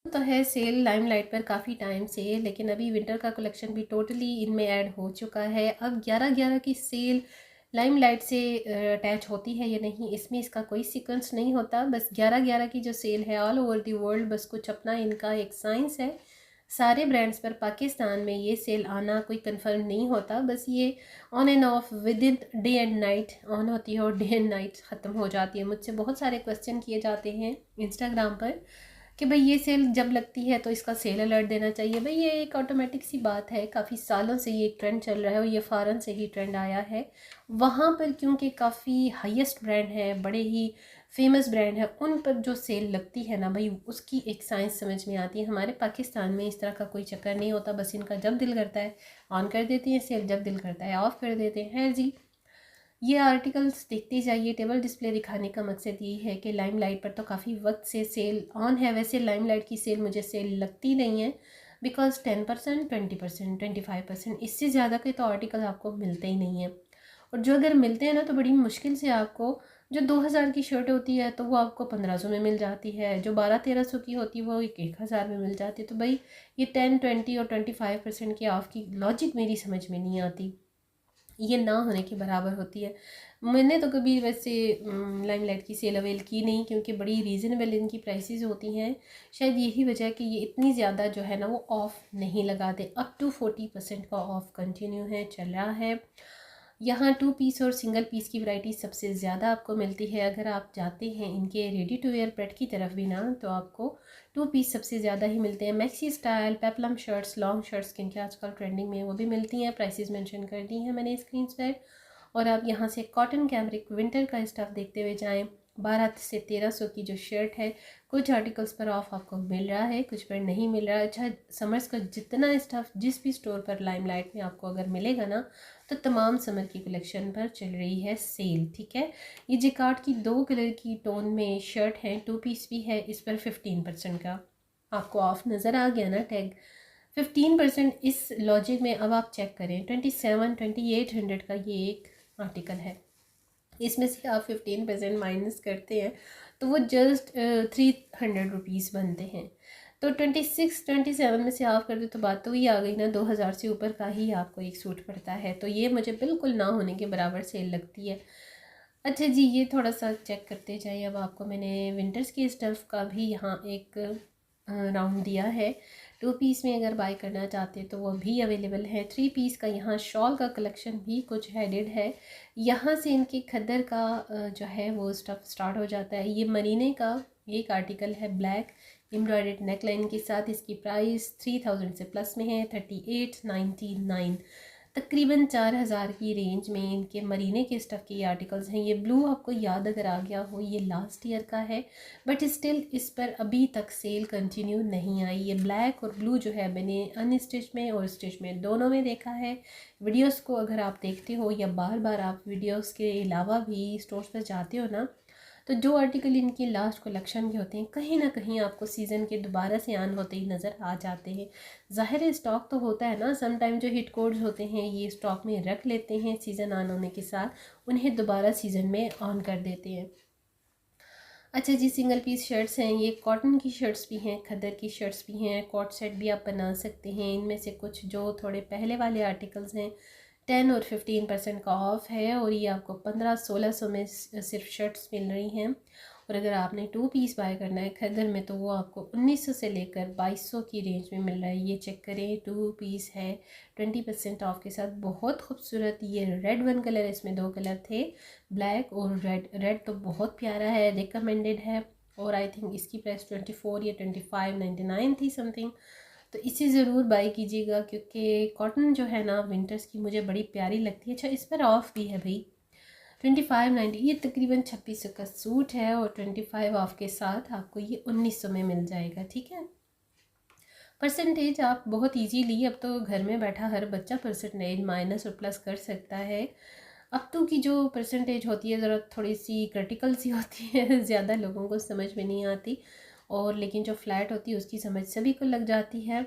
तो है cell limelight पर काफ़ी टाइम से, लेकिन अभी विंटर का कलेक्शन भी टोटली इनमें ऐड हो चुका है। अब 11/11 की सेल लाइमलाइट से अटैच होती है या नहीं, इसमें इसका कोई सीक्वेंस नहीं होता। बस 11/11 की जो सेल है ऑल ओवर दी वर्ल्ड, बस कुछ अपना इनका एक साइंस है। सारे ब्रांड्स पर पाकिस्तान में ये सेल आना कोई कंफर्म नहीं होता, बस ये on end of with in day and night on होती है और डे एंड नाइट ख़त्म हो जाती है। मुझसे बहुत सारे क्वेश्चन किए जाते हैं इंस्टाग्राम पर कि भाई ये सेल जब लगती है तो इसका सेल अलर्ट देना चाहिए। भाई ये एक ऑटोमेटिक सी बात है, काफ़ी सालों से ये एक ट्रेंड चल रहा है और ये फ़ॉरेन से ही ट्रेंड आया है। वहाँ पर क्योंकि काफ़ी हाईएस्ट ब्रांड है, बड़े ही फेमस ब्रांड है, उन पर जो सेल लगती है ना भाई, उसकी एक साइंस समझ में आती है। हमारे पाकिस्तान में इस तरह का कोई चक्कर नहीं होता, बस इनका जब दिल करता है ऑन कर देती हैं सेल, जब दिल करता है ऑफ़ कर देते हैं जी। ये आर्टिकल्स देखते जाइए। टेबल डिस्प्ले दिखाने का मकसद यही है कि लाइमलाइट पर तो काफ़ी वक्त से सेल ऑन है। वैसे लाइमलाइट की सेल मुझे सेल लगती नहीं है, बिकॉज 10%, 20%, 25%, इससे ज़्यादा के तो आर्टिकल आपको मिलते ही नहीं हैं। और जो अगर मिलते हैं ना तो बड़ी मुश्किल से आपको, जो 2000 की शर्ट होती है तो वो आपको 1500 में मिल जाती है, जो 1200-1300 की होती है वो 1000 में मिल जाती है। तो भाई ये 10, 20 और 25% की ऑफ की लॉजिक मेरी समझ में नहीं आती, ये ना होने के बराबर होती है। मैंने तो कभी वैसे लाइमलाइट की सेल अवेल की नहीं, क्योंकि बड़ी रीज़नेबल इनकी प्राइसेस होती हैं। शायद यही वजह है कि ये इतनी ज़्यादा जो है ना वो ऑफ़ नहीं लगाते। अप टू 40% का ऑफ़ कंटिन्यू है, चल रहा है। यहाँ 2 पीस और सिंगल पीस की वैरायटी सबसे ज़्यादा आपको मिलती है। अगर आप जाते हैं इनके रेडी टू वेयर प्रेड की तरफ भी ना, तो आपको 2 पीस सबसे ज़्यादा ही मिलते हैं। Maxi style, peplum shirts, long shirts जिनके आजकल ट्रेंडिंग में, वो भी मिलती हैं। प्राइसेस मेंशन कर दी हैं मैंने स्क्रीन पर। और आप यहाँ से कॉटन कैमरिक विंटर का स्टफ़ देखते हुए जाएँ। 1200 से 1300 की जो शर्ट है, कुछ आर्टिकल्स पर ऑफ आपको मिल रहा है, कुछ पर नहीं मिल रहा है। अच्छा, समर्स का जितना स्टफ़ जिस भी स्टोर पर लाइमलाइट में आपको अगर मिलेगा ना, तो तमाम समर की कलेक्शन पर चल रही है सेल, ठीक है। ये जिकार्ड की 2 कलर की टोन में शर्ट है, 2 पीस भी है, इस पर 15% का आपको ऑफ नज़र आ गया ना टैग। 15% इस लॉजिक में अब आप चेक करें, 2800 का ये एक आर्टिकल है, इसमें से आप 15% माइनस करते हैं तो वो जस्ट 300 रुपीज़ बनते हैं। तो 26-27 में से ऑफ कर दे तो बात तो ही आ गई ना, 2000 से ऊपर का ही आपको एक सूट पड़ता है। तो ये मुझे बिल्कुल ना होने के बराबर सेल लगती है। अच्छा जी, ये थोड़ा सा चेक करते जाइए। अब आपको मैंने विंटर्स की स्टफ़ का भी यहाँ एक राउंड दिया है। 2 पीस में अगर बाय करना चाहते हैं तो वो भी अवेलेबल है। 3 पीस का यहाँ शॉल का कलेक्शन भी कुछ हेडेड है। यहाँ से इनके खद्दर का जो है वो स्टफ़ स्टार्ट हो जाता है। ये मरीने का एक आर्टिकल है, ब्लैक एम्ब्रॉयडर्ड नेकलाइन के साथ। इसकी प्राइस 3000 से प्लस में है, 3899, तकरीबन 4000 की रेंज में इनके मरीने के स्टफ़ के ये आर्टिकल्स हैं। ये ब्लू आपको याद अगर आ गया हो, ये लास्ट ईयर का है, बट स्टिल इस पर अभी तक सेल कंटिन्यू नहीं आई। ये ब्लैक और ब्लू जो है मैंने अनस्टिच में और स्टिच में दोनों में देखा है। वीडियोस को अगर आप देखते हो या बार बार आप वीडियोस के अलावा भी स्टोर्स पर जाते हो ना, तो जो आर्टिकल इनके लास्ट कलेक्शन के होते हैं, कहीं ना कहीं आपको सीज़न के दोबारा से आन होते ही नज़र आ जाते हैं। ज़ाहिर है स्टॉक तो होता है ना, सम टाइम जो हिट कोड्स होते हैं ये स्टॉक में रख लेते हैं, सीज़न ऑन होने के साथ उन्हें दोबारा सीज़न में ऑन कर देते हैं। अच्छा जी, सिंगल पीस शर्ट्स हैं, ये कॉटन की शर्ट्स भी हैं, खद्दर की शर्ट्स भी हैं, कोट सेट भी आप बना सकते हैं। इनमें से कुछ जो थोड़े पहले वाले आर्टिकल्स हैं, 10 और 15% का ऑफ़ है और ये आपको 1500-1600 में सिर्फ शर्ट्स मिल रही हैं। और अगर आपने 2 पीस बाय करना है खद्दर में तो वो आपको 1900 से लेकर 2200 की रेंज में मिल रहा है। ये चेक करें, 2 पीस है 20% ऑफ के साथ, बहुत खूबसूरत। ये रेड वन कलर, इसमें 2 कलर थे, ब्लैक और रेड। रेड तो बहुत प्यारा है, रिकमेंडेड है। और आई थिंक इसकी प्राइस 24 या 2599 थी समथिंग। तो इसे ज़रूर बाय कीजिएगा, क्योंकि कॉटन जो है ना विंटर्स की मुझे बड़ी प्यारी लगती है। अच्छा, इस पर ऑफ़ भी है भाई, 2590, ये तकरीबन 2600 का सूट है और 25 ऑफ के साथ आपको ये 1900 में मिल जाएगा, ठीक है। परसेंटेज आप बहुत इजीली, अब तो घर में बैठा हर बच्चा परसेंटेज माइनस और प्लस कर सकता है। अब तो की जो परसेंटेज होती है ज़रा थोड़ी सी क्रिटिकल सी होती है, ज़्यादा लोगों को समझ में नहीं आती, और लेकिन जो फ्लैट होती है उसकी समझ सभी को लग जाती है।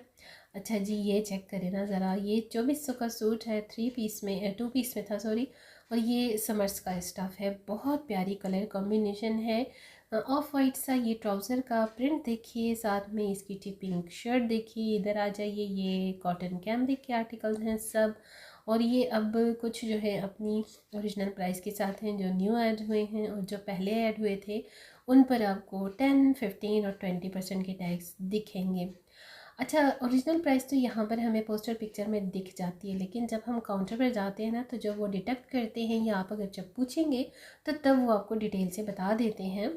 अच्छा जी, ये चेक करें ना ज़रा, ये 2400 का सूट है, 3 पीस में, 2 पीस में था सॉरी। और ये समर्स का स्टफ़ है, बहुत प्यारी कलर कॉम्बिनेशन है। ऑफ वाइट सा ये ट्राउज़र का प्रिंट देखिए, साथ में इसकी पिंक शर्ट देखिए। इधर आ जाइए, ये कॉटन कैमरिक के आर्टिकल्स हैं सब। और ये अब कुछ जो है अपनी ओरिजिनल प्राइस के साथ हैं, जो न्यू ऐड हुए हैं, और जो पहले ऐड हुए थे उन पर आपको 10, 15 और 20% के टैक्स दिखेंगे। अच्छा, ओरिजिनल प्राइस तो यहाँ पर हमें पोस्टर पिक्चर में दिख जाती है, लेकिन जब हम काउंटर पर जाते हैं ना, तो जब वो डिटेक्ट करते हैं या आप अगर जब पूछेंगे तो तब वो आपको डिटेल से बता देते हैं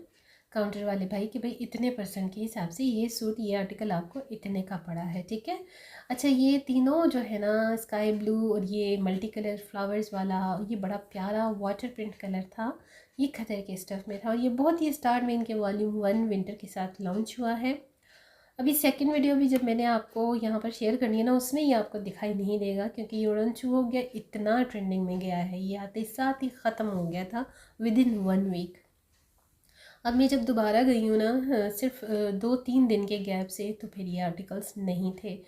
काउंटर वाले भाई कि भाई इतने परसेंट के हिसाब से ये सूट, ये आर्टिकल आपको इतने का पड़ा है, ठीक है। अच्छा, ये तीनों जो है ना, स्काई ब्लू और ये मल्टी कलर फ्लावर्स वाला, ये बड़ा प्यारा वाटर प्रिंट कलर था, ये खतर के स्टफ़ में था, और ये बहुत ही स्टार्ट में इनके वॉल्यूम 1 विंटर के साथ लॉन्च हुआ है। अभी सेकंड वीडियो भी जब मैंने आपको यहाँ पर शेयर करनी है ना, उसमें ये आपको दिखाई नहीं देगा, क्योंकि ये उड़नछू हो गया, इतना ट्रेंडिंग में गया है, ये आते साथ ही ख़त्म हो गया था विद इन 1 वीक। अब मैं जब दोबारा गई हूँ ना, सिर्फ 2-3 दिन के गैप से, तो फिर ये आर्टिकल्स नहीं थे।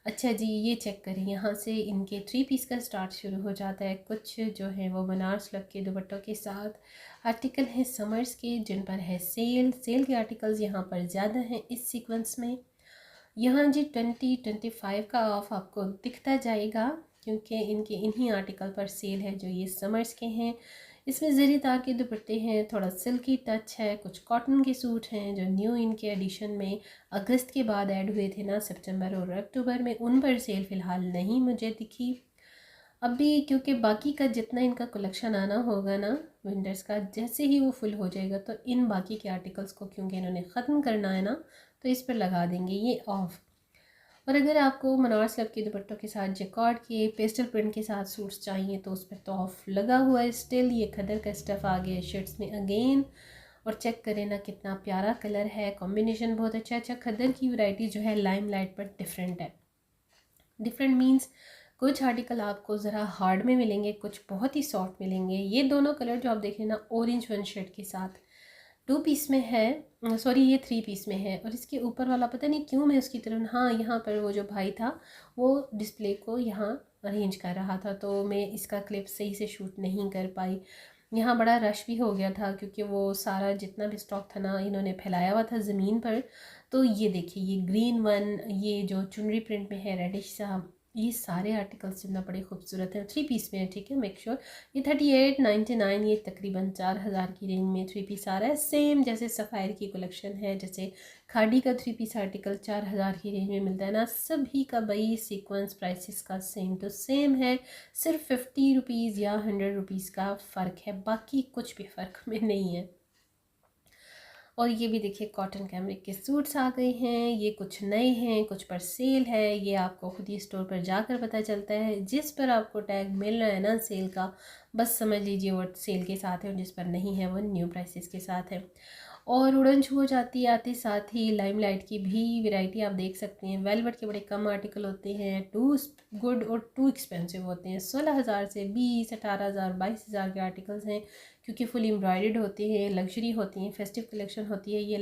अच्छा जी, ये चेक करें, यहाँ से इनके 3 पीस का स्टार्ट शुरू हो जाता है। कुछ जो है वो बनारस लग के दुपट्टों के साथ आर्टिकल हैं समर्स के, जिन पर है सेल के आर्टिकल्स यहाँ पर ज़्यादा हैं इस सीक्वेंस में। यहाँ जी 20-25 का ऑफ आपको दिखता जाएगा, क्योंकि इनके इन्हीं आर्टिकल पर सेल है जो ये समर्स के हैं। इसमें ज़री तार के दुपट्टे हैं, थोड़ा सिल्की टच है, कुछ कॉटन के सूट हैं जो न्यू इनके एडिशन में अगस्त के बाद ऐड हुए थे ना, सितंबर और अक्टूबर में, उन पर सेल फ़िलहाल नहीं मुझे दिखी अभी, क्योंकि बाकी का जितना इनका कलेक्शन आना होगा ना विंटर्स का, जैसे ही वो फुल हो जाएगा तो इन बाकी के आर्टिकल्स को, क्योंकि इन्होंने ख़त्म करना है ना, तो इस पर लगा देंगे ये ऑफ। और अगर आपको बनारस लब के दुपट्टों के साथ जैकार्ड के पेस्टल प्रिंट के साथ सूट्स चाहिए तो उस पर तो ऑफ लगा हुआ है स्टिल। ये खदर का स्टफ़ आ गया शर्ट्स में अगेन, और चेक करें ना कितना प्यारा कलर है, कॉम्बिनेशन बहुत अच्छा। अच्छा, खदर की वैरायटी जो है लाइम लाइट पर डिफरेंट है। डिफरेंट मीन्स कुछ आर्टिकल आपको ज़रा हार्ड में मिलेंगे, कुछ बहुत ही सॉफ्ट मिलेंगे। ये दोनों कलर जो आप देख रहे हैं ना, ऑरेंज वन शर्ट के साथ 2 पीस में है, सॉरी ये 3 पीस में है, और इसके ऊपर वाला पता नहीं क्यों मैं उसकी तरफ, हाँ यहाँ पर वो जो भाई था वो डिस्प्ले को यहाँ अरेंज कर रहा था, तो मैं इसका क्लिप सही से शूट नहीं कर पाई। यहाँ बड़ा रश भी हो गया था, क्योंकि वो सारा जितना भी स्टॉक था ना, इन्होंने फैलाया हुआ था ज़मीन पर। तो ये देखिए, ये ग्रीन वन, ये जो चुनरी प्रिंट में है रेडिश सा, ये सारे आर्टिकल्स जितना बड़े खूबसूरत हैं। 3 पीस में है, ठीक है, मेक श्योर। ये 38.99, ये तकरीबन 4000 की रेंज में 3 पीस आ रहा है। सेम जैसे सफ़ायर की कलेक्शन है, जैसे खाड़ी का 3 पीस आर्टिकल 4000 की रेंज में मिलता है ना, सभी का भाई सीक्वेंस प्राइसेस का सेम टू सेम है। सिर्फ 50 रुपीज़ या 100 रुपीज़ का फ़र्क है, बाकी कुछ भी फ़र्क में नहीं है। और ये भी देखिए कॉटन कैमरिक के सूट्स आ गए हैं, ये कुछ नए हैं, कुछ पर सेल है, ये आपको खुद ही स्टोर पर जाकर पता चलता है। जिस पर आपको टैग मिल रहा है ना सेल का, बस समझ लीजिए वो सेल के साथ है, और जिस पर नहीं है वो न्यू प्राइसेस के साथ है। और उड़न छू हो जाती है आते साथ ही लाइमलाइट की भी वैरायटी आप देख सकते हैं। वेलवेट के बड़े कम आर्टिकल होते हैं, टू गुड और टू एक्सपेंसिव होते हैं। 16,000 से 20, 18,000, 22,000 के आर्टिकल्स हैं, क्योंकि फुल एम्ब्रॉयडर्ड होते हैं, लग्जरी होती हैं, फेस्टिव कलेक्शन होती है। ये